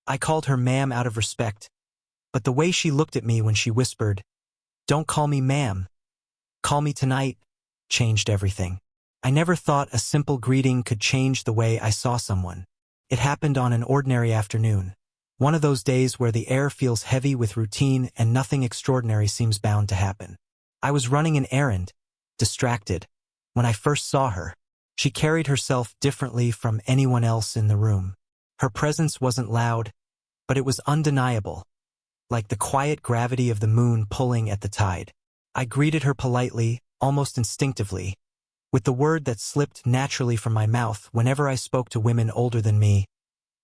I called her ma'am out of respect, but the way she looked at me when she whispered, "Don't call me ma'am, call me tonight," changed everything. I never thought a simple greeting could change the way I saw someone. It happened on an ordinary afternoon, one of those days where the air feels heavy with routine and nothing extraordinary seems bound to happen. I was running an errand, distracted. When I first saw her, she carried herself differently from anyone else in the room. Her presence wasn't loud, but it was undeniable, like the quiet gravity of the moon pulling at the tide. I greeted her politely, almost instinctively, with the word that slipped naturally from my mouth whenever I spoke to women older than me.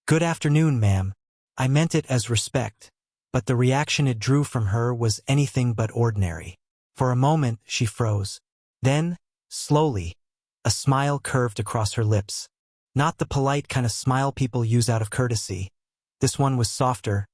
"Good afternoon, ma'am." I meant it as respect, but the reaction it drew from her was anything but ordinary. For a moment, she froze. Then, slowly, a smile curved across her lips. Not the polite kind of smile people use out of courtesy. This one was softer,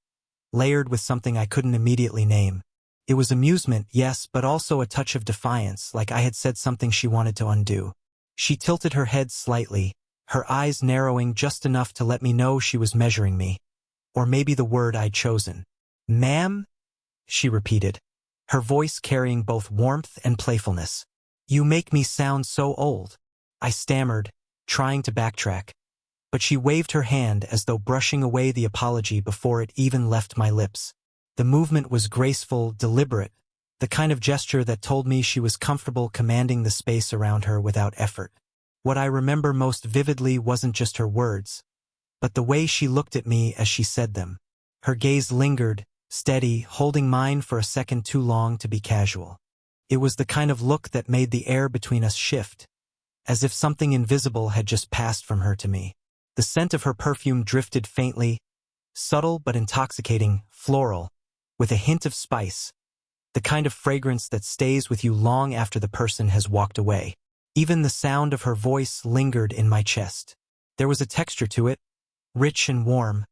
layered with something I couldn't immediately name. It was amusement, yes, but also a touch of defiance, like I had said something she wanted to undo. She tilted her head slightly, her eyes narrowing just enough to let me know she was measuring me. Or maybe the word I'd chosen. "Ma'am?" she repeated, her voice carrying both warmth and playfulness. "You make me sound so old." I stammered, trying to backtrack, but she waved her hand as though brushing away the apology before it even left my lips. The movement was graceful, deliberate, the kind of gesture that told me she was comfortable commanding the space around her without effort. What I remember most vividly wasn't just her words, but the way she looked at me as she said them. Her gaze lingered, steady, holding mine for a second too long to be casual. It was the kind of look that made the air between us shift, as if something invisible had just passed from her to me. The scent of her perfume drifted faintly, subtle but intoxicating, floral, with a hint of spice, the kind of fragrance that stays with you long after the person has walked away. Even the sound of her voice lingered in my chest. There was a texture to it, rich and warm,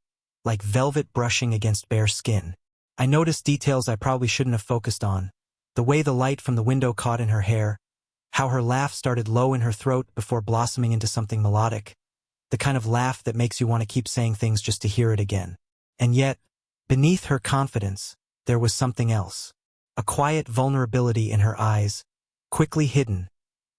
like velvet brushing against bare skin. I noticed details I probably shouldn't have focused on, the way the light from the window caught in her hair, how her laugh started low in her throat before blossoming into something melodic, the kind of laugh that makes you want to keep saying things just to hear it again. And yet, beneath her confidence, there was something else. A quiet vulnerability in her eyes, quickly hidden,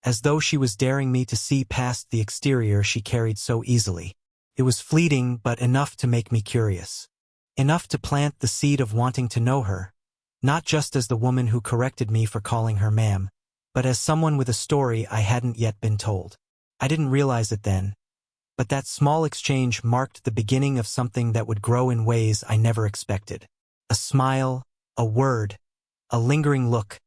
as though she was daring me to see past the exterior she carried so easily. It was fleeting, but enough to make me curious. Enough to plant the seed of wanting to know her, not just as the woman who corrected me for calling her ma'am, but as someone with a story I hadn't yet been told. I didn't realize it then, but that small exchange marked the beginning of something that would grow in ways I never expected. A smile, a word, a lingering look.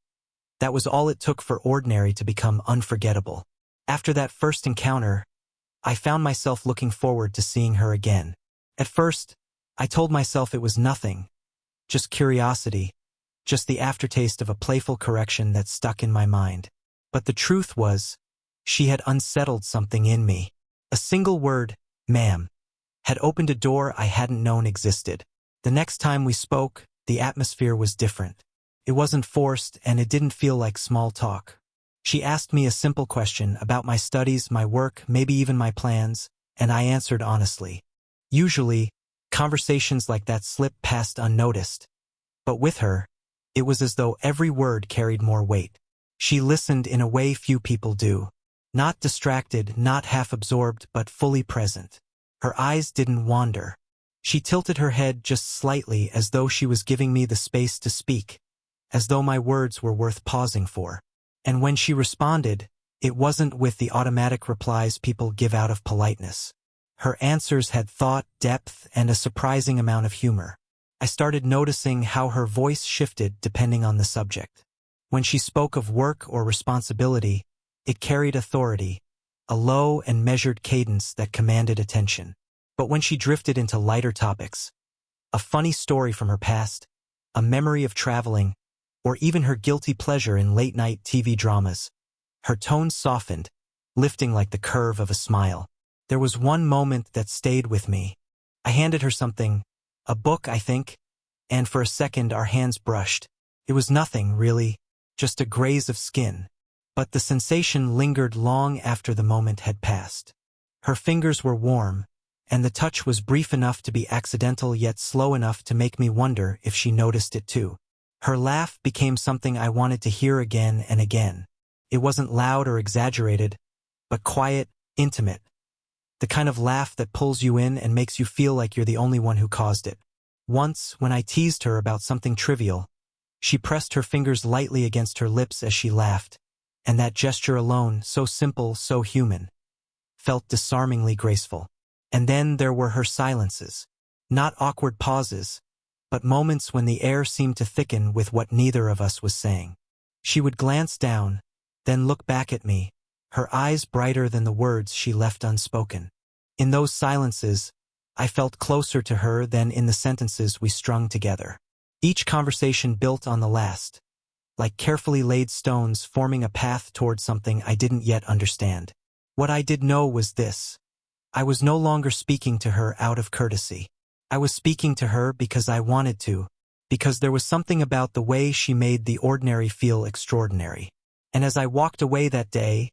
That was all it took for ordinary to become unforgettable. After that first encounter, I found myself looking forward to seeing her again. At first, I told myself it was nothing, just curiosity, just the aftertaste of a playful correction that stuck in my mind. But the truth was, she had unsettled something in me. A single word, "ma'am," had opened a door I hadn't known existed. The next time we spoke, the atmosphere was different. It wasn't forced, and it didn't feel like small talk. She asked me a simple question about my studies, my work, maybe even my plans, and I answered honestly. Usually, conversations like that slip past unnoticed. But with her, it was as though every word carried more weight. She listened in a way few people do. Not distracted, not half-absorbed, but fully present. Her eyes didn't wander. She tilted her head just slightly as though she was giving me the space to speak, as though my words were worth pausing for. And when she responded, it wasn't with the automatic replies people give out of politeness. Her answers had thought, depth, and a surprising amount of humor. I started noticing how her voice shifted depending on the subject. When she spoke of work or responsibility, it carried authority, a low and measured cadence that commanded attention. But when she drifted into lighter topics, a funny story from her past, a memory of traveling, or even her guilty pleasure in late-night TV dramas, her tone softened, lifting like the curve of a smile. There was one moment that stayed with me. I handed her something, a book, I think, and for a second our hands brushed. It was nothing, really, just a graze of skin. But the sensation lingered long after the moment had passed. Her fingers were warm, and the touch was brief enough to be accidental yet slow enough to make me wonder if she noticed it too. Her laugh became something I wanted to hear again and again. It wasn't loud or exaggerated, but quiet, intimate. The kind of laugh that pulls you in and makes you feel like you're the only one who caused it. Once, when I teased her about something trivial, she pressed her fingers lightly against her lips as she laughed, and that gesture alone, so simple, so human, felt disarmingly graceful. And then there were her silences. Not awkward pauses, but moments when the air seemed to thicken with what neither of us was saying. She would glance down, then look back at me, her eyes brighter than the words she left unspoken. In those silences, I felt closer to her than in the sentences we strung together. Each conversation built on the last, like carefully laid stones forming a path toward something I didn't yet understand. What I did know was this. I was no longer speaking to her out of courtesy. I was speaking to her because I wanted to, because there was something about the way she made the ordinary feel extraordinary. And as I walked away that day,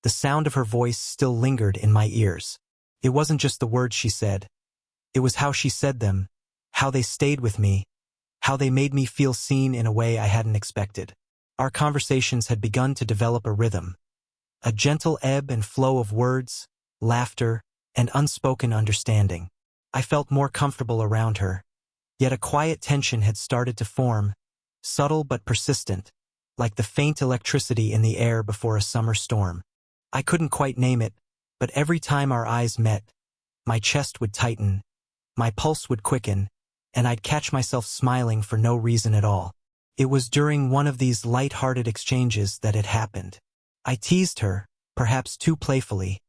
the sound of her voice still lingered in my ears. It wasn't just the words she said. It was how she said them, how they stayed with me, how they made me feel seen in a way I hadn't expected. Our conversations had begun to develop a rhythm, a gentle ebb and flow of words, laughter, and unspoken understanding. I felt more comfortable around her, yet a quiet tension had started to form, subtle but persistent, like the faint electricity in the air before a summer storm. I couldn't quite name it, but every time our eyes met, my chest would tighten, my pulse would quicken, and I'd catch myself smiling for no reason at all. It was during one of these light-hearted exchanges that it happened. I teased her, perhaps too playfully,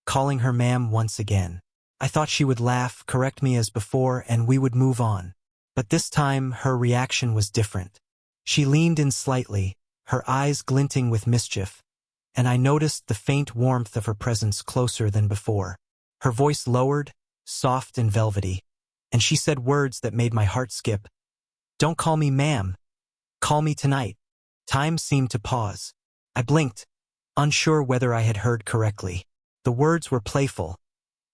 calling her ma'am once again. I thought she would laugh, correct me as before, and we would move on. But this time, her reaction was different. She leaned in slightly, her eyes glinting with mischief, and I noticed the faint warmth of her presence closer than before. Her voice lowered, soft and velvety, and she said words that made my heart skip. "Don't call me ma'am. Call me tonight." Time seemed to pause. I blinked, unsure whether I had heard correctly. The words were playful,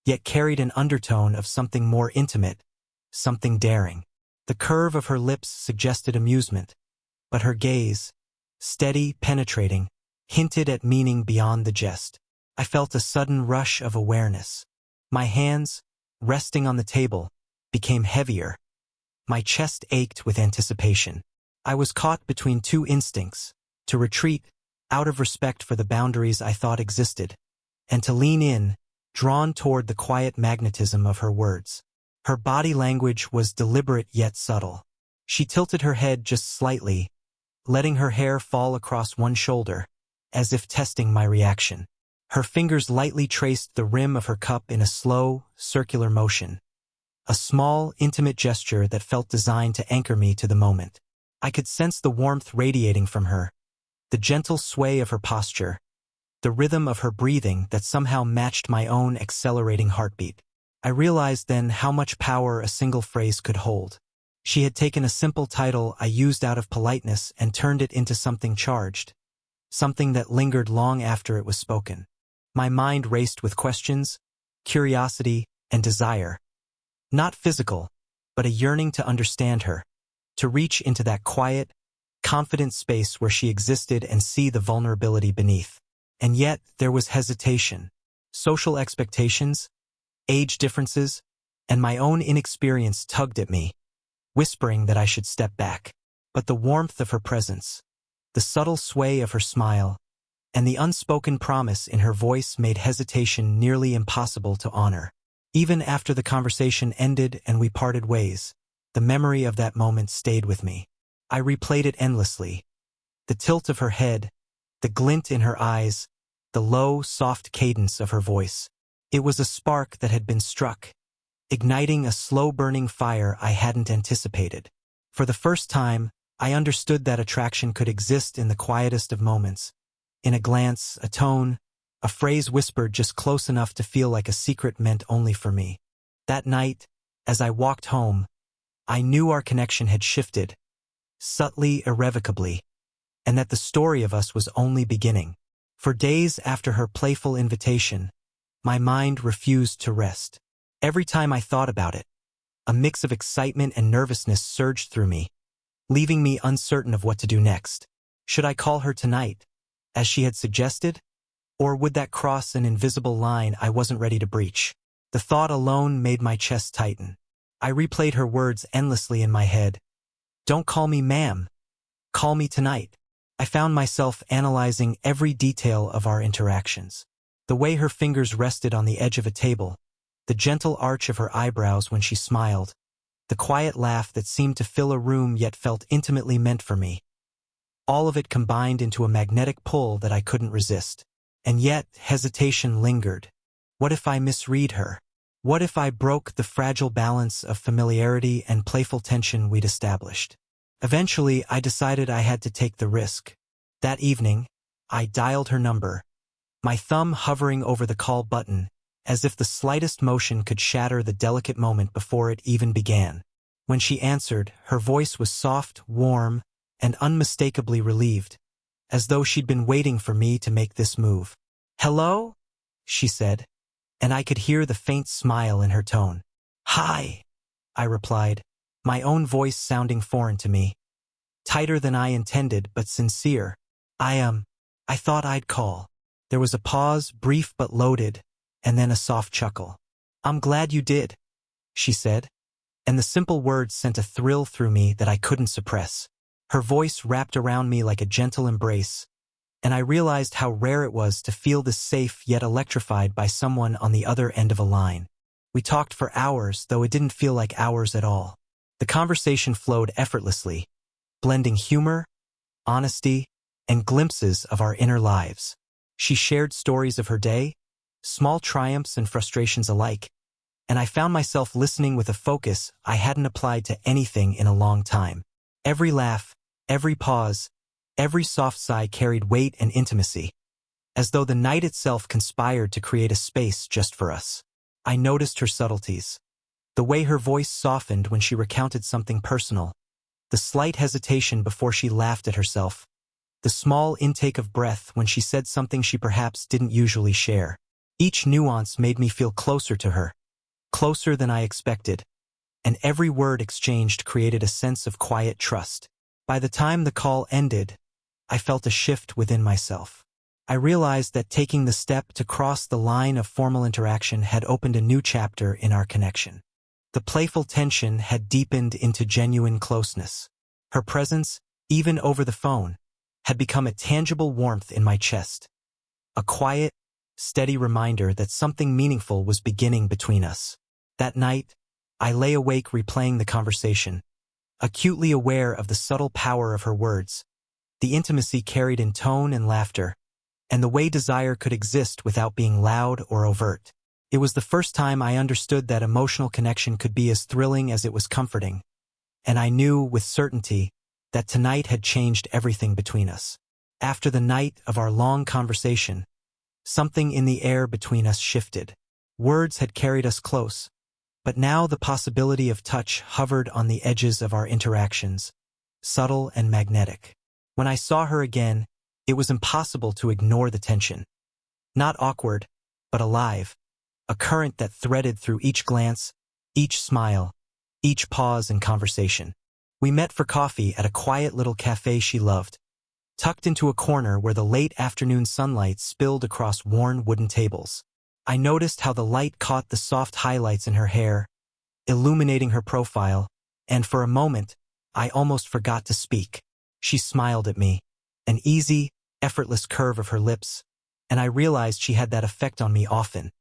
yet carried an undertone of something more intimate, something daring. The curve of her lips suggested amusement, but her gaze, steady, penetrating, hinted at meaning beyond the jest. I felt a sudden rush of awareness. My hands, resting on the table, became heavier. My chest ached with anticipation. I was caught between two instincts, to retreat, out of respect for the boundaries I thought existed, and to lean in, drawn toward the quiet magnetism of her words. Her body language was deliberate yet subtle. She tilted her head just slightly, letting her hair fall across one shoulder, as if testing my reaction. Her fingers lightly traced the rim of her cup in a slow, circular motion, a small, intimate gesture that felt designed to anchor me to the moment. I could sense the warmth radiating from her, the gentle sway of her posture, the rhythm of her breathing that somehow matched my own accelerating heartbeat. I realized then how much power a single phrase could hold. She had taken a simple title I used out of politeness and turned it into something charged, something that lingered long after it was spoken. My mind raced with questions, curiosity, and desire. Not physical, but a yearning to understand her, to reach into that quiet, confident space where she existed and see the vulnerability beneath. And yet, there was hesitation, social expectations, age differences, and my own inexperience tugged at me, whispering that I should step back. But the warmth of her presence, the subtle sway of her smile, and the unspoken promise in her voice made hesitation nearly impossible to honor. Even after the conversation ended and we parted ways, the memory of that moment stayed with me. I replayed it endlessly. The tilt of her head, the glint in her eyes, the low, soft cadence of her voice. It was a spark that had been struck, igniting a slow-burning fire I hadn't anticipated. For the first time, I understood that attraction could exist in the quietest of moments. In a glance, a tone, a phrase whispered just close enough to feel like a secret meant only for me. That night, as I walked home, I knew our connection had shifted, subtly, irrevocably, and that the story of us was only beginning. For days after her playful invitation, my mind refused to rest. Every time I thought about it, a mix of excitement and nervousness surged through me, leaving me uncertain of what to do next. Should I call her tonight, as she had suggested? Or would that cross an invisible line I wasn't ready to breach? The thought alone made my chest tighten. I replayed her words endlessly in my head. Don't call me ma'am. Call me tonight. I found myself analyzing every detail of our interactions. The way her fingers rested on the edge of a table, the gentle arch of her eyebrows when she smiled, the quiet laugh that seemed to fill a room yet felt intimately meant for me. All of it combined into a magnetic pull that I couldn't resist. And yet, hesitation lingered. What if I misread her? What if I broke the fragile balance of familiarity and playful tension we'd established? Eventually, I decided I had to take the risk. That evening, I dialed her number, my thumb hovering over the call button, as if the slightest motion could shatter the delicate moment before it even began. When she answered, her voice was soft, warm, and unmistakably relieved, as though she'd been waiting for me to make this move. "Hello?" she said, and I could hear the faint smile in her tone. "Hi," I replied, my own voice sounding foreign to me. Tighter than I intended, but sincere. I thought I'd call." There was a pause, brief but loaded, and then a soft chuckle. "I'm glad you did," she said, and the simple words sent a thrill through me that I couldn't suppress. Her voice wrapped around me like a gentle embrace, and I realized how rare it was to feel this safe yet electrified by someone on the other end of a line. We talked for hours, though it didn't feel like hours at all. The conversation flowed effortlessly, blending humor, honesty, and glimpses of our inner lives. She shared stories of her day, small triumphs and frustrations alike, and I found myself listening with a focus I hadn't applied to anything in a long time. Every laugh, every pause, every soft sigh carried weight and intimacy, as though the night itself conspired to create a space just for us. I noticed her subtleties, the way her voice softened when she recounted something personal, the slight hesitation before she laughed at herself, the small intake of breath when she said something she perhaps didn't usually share. Each nuance made me feel closer to her, closer than I expected, and every word exchanged created a sense of quiet trust. By the time the call ended, I felt a shift within myself. I realized that taking the step to cross the line of formal interaction had opened a new chapter in our connection. The playful tension had deepened into genuine closeness. Her presence, even over the phone, had become a tangible warmth in my chest, a quiet, steady reminder that something meaningful was beginning between us. That night, I lay awake replaying the conversation, acutely aware of the subtle power of her words, the intimacy carried in tone and laughter, and the way desire could exist without being loud or overt. It was the first time I understood that emotional connection could be as thrilling as it was comforting, and I knew with certainty that tonight had changed everything between us. After the night of our long conversation, something in the air between us shifted. Words had carried us close, but now the possibility of touch hovered on the edges of our interactions, subtle and magnetic. When I saw her again, it was impossible to ignore the tension. Not awkward, but alive, a current that threaded through each glance, each smile, each pause in conversation. We met for coffee at a quiet little cafe she loved, tucked into a corner where the late afternoon sunlight spilled across worn wooden tables. I noticed how the light caught the soft highlights in her hair, illuminating her profile, and for a moment, I almost forgot to speak. She smiled at me, an easy, effortless curve of her lips, and I realized she had that effect on me often.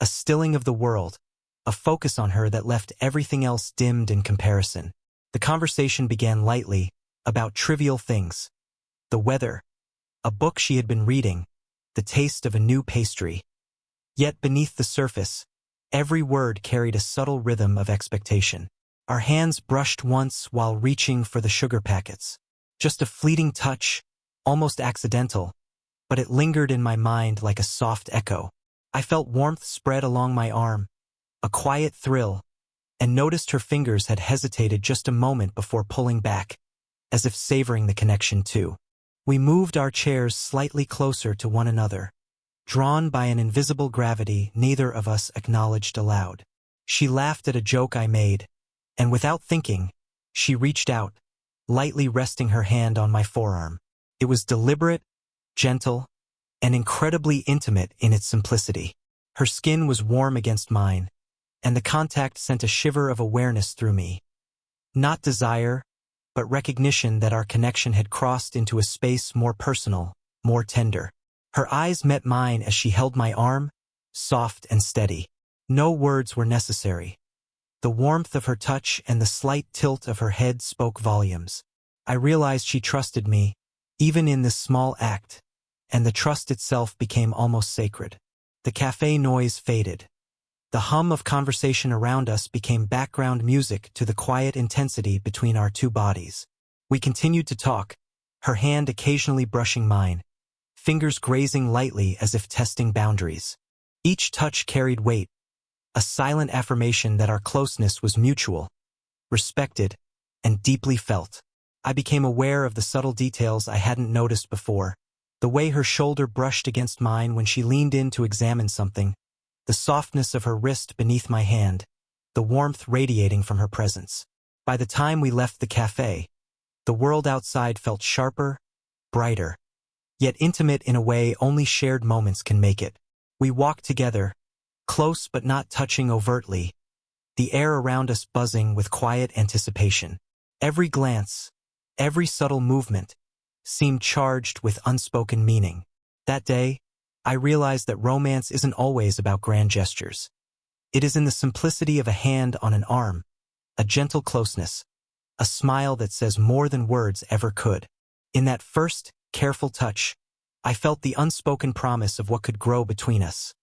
A stilling of the world, a focus on her that left everything else dimmed in comparison. The conversation began lightly, about trivial things. The weather, a book she had been reading, the taste of a new pastry. Yet beneath the surface, every word carried a subtle rhythm of expectation. Our hands brushed once while reaching for the sugar packets. Just a fleeting touch, almost accidental, but it lingered in my mind like a soft echo. I felt warmth spread along my arm, a quiet thrill, and noticed her fingers had hesitated just a moment before pulling back, as if savoring the connection too. We moved our chairs slightly closer to one another, drawn by an invisible gravity neither of us acknowledged aloud. She laughed at a joke I made, and without thinking, she reached out, lightly resting her hand on my forearm. It was deliberate, gentle, and incredibly intimate in its simplicity. Her skin was warm against mine, and the contact sent a shiver of awareness through me. Not desire, but recognition that our connection had crossed into a space more personal, more tender. Her eyes met mine as she held my arm, soft and steady. No words were necessary. The warmth of her touch and the slight tilt of her head spoke volumes. I realized she trusted me, even in this small act, and the trust itself became almost sacred. The cafe noise faded. The hum of conversation around us became background music to the quiet intensity between our two bodies. We continued to talk, her hand occasionally brushing mine, fingers grazing lightly as if testing boundaries. Each touch carried weight, a silent affirmation that our closeness was mutual, respected, and deeply felt. I became aware of the subtle details I hadn't noticed before, the way her shoulder brushed against mine when she leaned in to examine something, the softness of her wrist beneath my hand, the warmth radiating from her presence. By the time we left the cafe, the world outside felt sharper, brighter, yet intimate in a way only shared moments can make it. We walked together, close but not touching overtly, the air around us buzzing with quiet anticipation. Every glance, every subtle movement, seemed charged with unspoken meaning. That day, I realized that romance isn't always about grand gestures. It is in the simplicity of a hand on an arm, a gentle closeness, a smile that says more than words ever could. In that first, careful touch, I felt the unspoken promise of what could grow between us.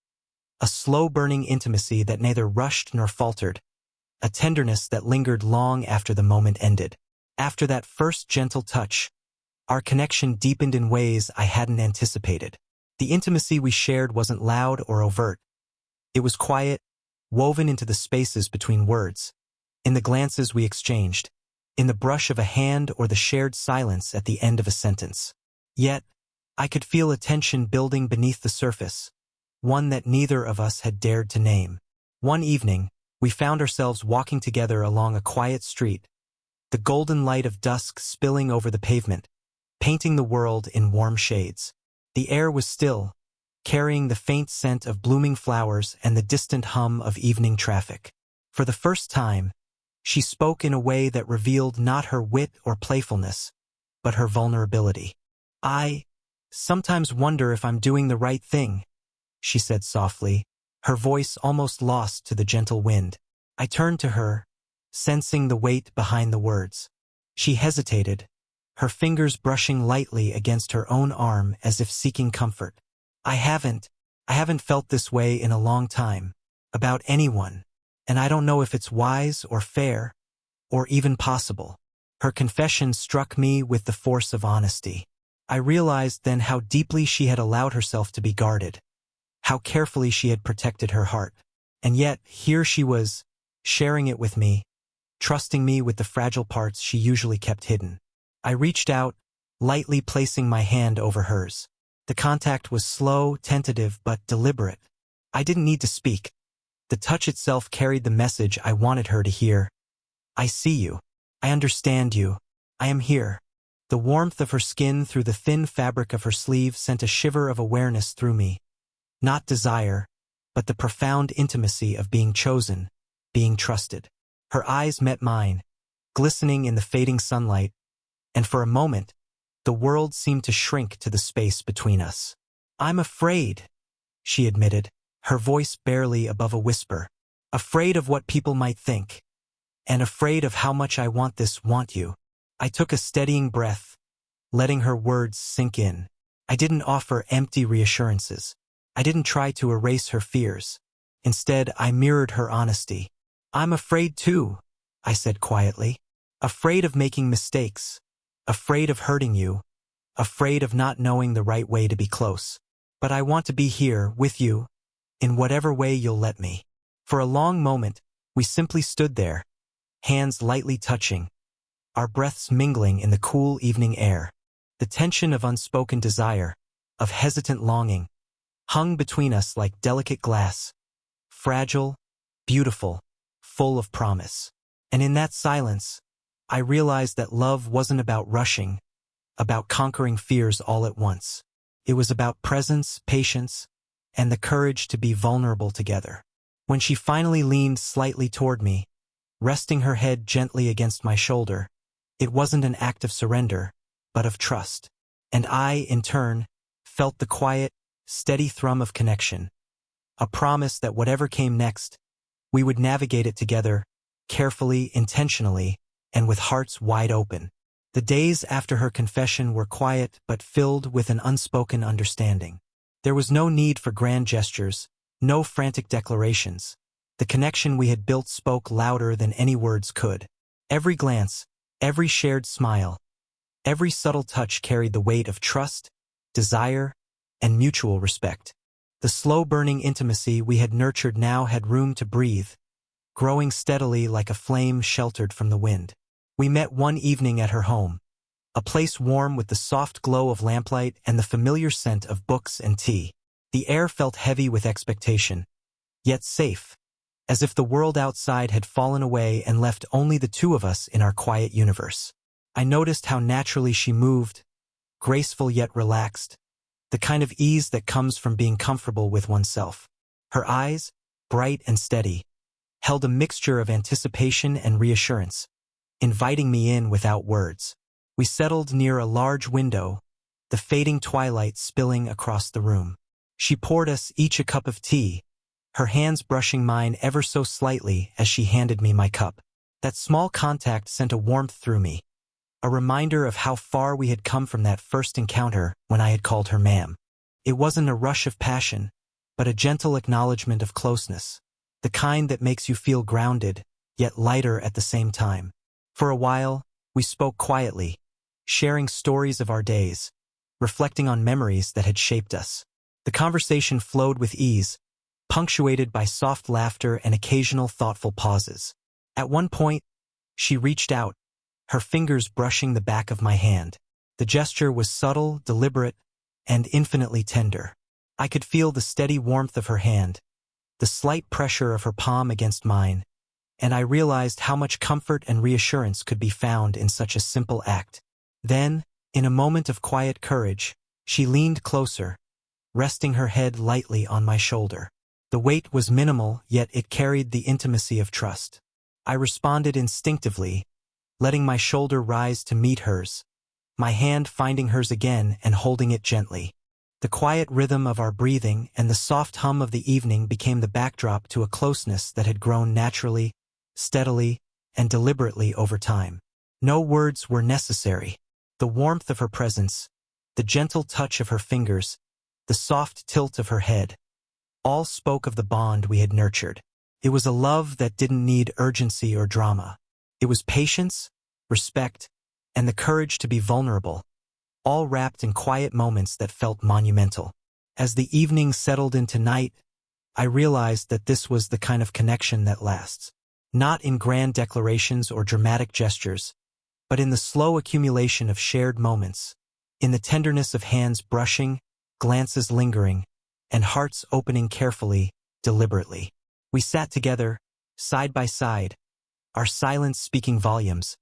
A slow-burning intimacy that neither rushed nor faltered, a tenderness that lingered long after the moment ended. After that first gentle touch, our connection deepened in ways I hadn't anticipated. The intimacy we shared wasn't loud or overt. It was quiet, woven into the spaces between words, in the glances we exchanged, in the brush of a hand or the shared silence at the end of a sentence. Yet, I could feel a tension building beneath the surface, one that neither of us had dared to name. One evening, we found ourselves walking together along a quiet street, the golden light of dusk spilling over the pavement, painting the world in warm shades. The air was still, carrying the faint scent of blooming flowers and the distant hum of evening traffic. For the first time, she spoke in a way that revealed not her wit or playfulness, but her vulnerability. "I sometimes wonder if I'm doing the right thing," she said softly, her voice almost lost to the gentle wind. I turned to her, sensing the weight behind the words. She hesitated, her fingers brushing lightly against her own arm as if seeking comfort. I haven't felt this way in a long time, about anyone, and I don't know if it's wise or fair, or even possible." Her confession struck me with the force of honesty. I realized then how deeply she had allowed herself to be guarded, how carefully she had protected her heart. And yet, here she was, sharing it with me, trusting me with the fragile parts she usually kept hidden. I reached out, lightly placing my hand over hers. The contact was slow, tentative, but deliberate. I didn't need to speak. The touch itself carried the message I wanted her to hear. "I see you. I understand you. I am here." The warmth of her skin through the thin fabric of her sleeve sent a shiver of awareness through me. Not desire, but the profound intimacy of being chosen, being trusted. Her eyes met mine, glistening in the fading sunlight, and for a moment, the world seemed to shrink to the space between us. "I'm afraid," she admitted, her voice barely above a whisper. "Afraid of what people might think, and afraid of how much I want you." I took a steadying breath, letting her words sink in. I didn't offer empty reassurances. I didn't try to erase her fears. Instead, I mirrored her honesty. "I'm afraid too," I said quietly. "Afraid of making mistakes. Afraid of hurting you. Afraid of not knowing the right way to be close. But I want to be here, with you, in whatever way you'll let me." For a long moment, we simply stood there, hands lightly touching, our breaths mingling in the cool evening air. The tension of unspoken desire, of hesitant longing, hung between us like delicate glass, fragile, beautiful, full of promise. And in that silence, I realized that love wasn't about rushing, about conquering fears all at once. It was about presence, patience, and the courage to be vulnerable together. When she finally leaned slightly toward me, resting her head gently against my shoulder, it wasn't an act of surrender, but of trust. And I, in turn, felt the quiet, steady thrum of connection, a promise that whatever came next, we would navigate it together, carefully, intentionally, and with hearts wide open. The days after her confession were quiet but filled with an unspoken understanding. There was no need for grand gestures, no frantic declarations. The connection we had built spoke louder than any words could. Every glance, every shared smile, every subtle touch carried the weight of trust, desire, and mutual respect. The slow-burning intimacy we had nurtured now had room to breathe, growing steadily like a flame sheltered from the wind. We met one evening at her home, a place warm with the soft glow of lamplight and the familiar scent of books and tea. The air felt heavy with expectation, yet safe, as if the world outside had fallen away and left only the two of us in our quiet universe. I noticed how naturally she moved, graceful yet relaxed, the kind of ease that comes from being comfortable with oneself. Her eyes, bright and steady, held a mixture of anticipation and reassurance, inviting me in without words. We settled near a large window, the fading twilight spilling across the room. She poured us each a cup of tea, her hands brushing mine ever so slightly as she handed me my cup. That small contact sent a warmth through me, a reminder of how far we had come from that first encounter when I had called her ma'am. It wasn't a rush of passion, but a gentle acknowledgement of closeness, the kind that makes you feel grounded, yet lighter at the same time. For a while, we spoke quietly, sharing stories of our days, reflecting on memories that had shaped us. The conversation flowed with ease, punctuated by soft laughter and occasional thoughtful pauses. At one point, she reached out, her fingers brushing the back of my hand. The gesture was subtle, deliberate, and infinitely tender. I could feel the steady warmth of her hand, the slight pressure of her palm against mine, and I realized how much comfort and reassurance could be found in such a simple act. Then, in a moment of quiet courage, she leaned closer, resting her head lightly on my shoulder. The weight was minimal, yet it carried the intimacy of trust. I responded instinctively, letting my shoulder rise to meet hers, my hand finding hers again and holding it gently. The quiet rhythm of our breathing and the soft hum of the evening became the backdrop to a closeness that had grown naturally, steadily, and deliberately over time. No words were necessary. The warmth of her presence, the gentle touch of her fingers, the soft tilt of her head, all spoke of the bond we had nurtured. It was a love that didn't need urgency or drama. It was patience, respect, and the courage to be vulnerable, all wrapped in quiet moments that felt monumental. As the evening settled into night, I realized that this was the kind of connection that lasts. Not in grand declarations or dramatic gestures, but in the slow accumulation of shared moments, in the tenderness of hands brushing, glances lingering, and hearts opening carefully, deliberately. We sat together, side by side, our silence speaking volumes,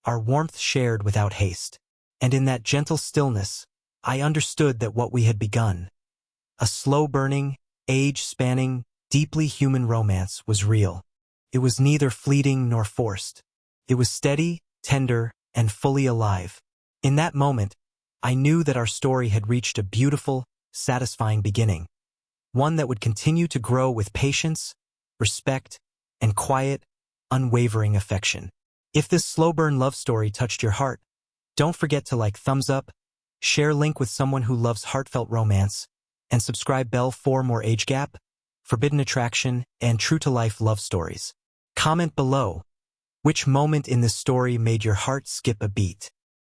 our warmth shared without haste. And in that gentle stillness, I understood that what we had begun, a slow-burning, age-spanning, deeply human romance, was real. It was neither fleeting nor forced. It was steady, tender, and fully alive. In that moment, I knew that our story had reached a beautiful, satisfying beginning, one that would continue to grow with patience, respect, and quiet, unwavering affection. If this slow-burn love story touched your heart, don't forget to thumbs up, share link with someone who loves heartfelt romance, and subscribe bell for more age gap, forbidden attraction, and true-to-life love stories. Comment below, which moment in this story made your heart skip a beat?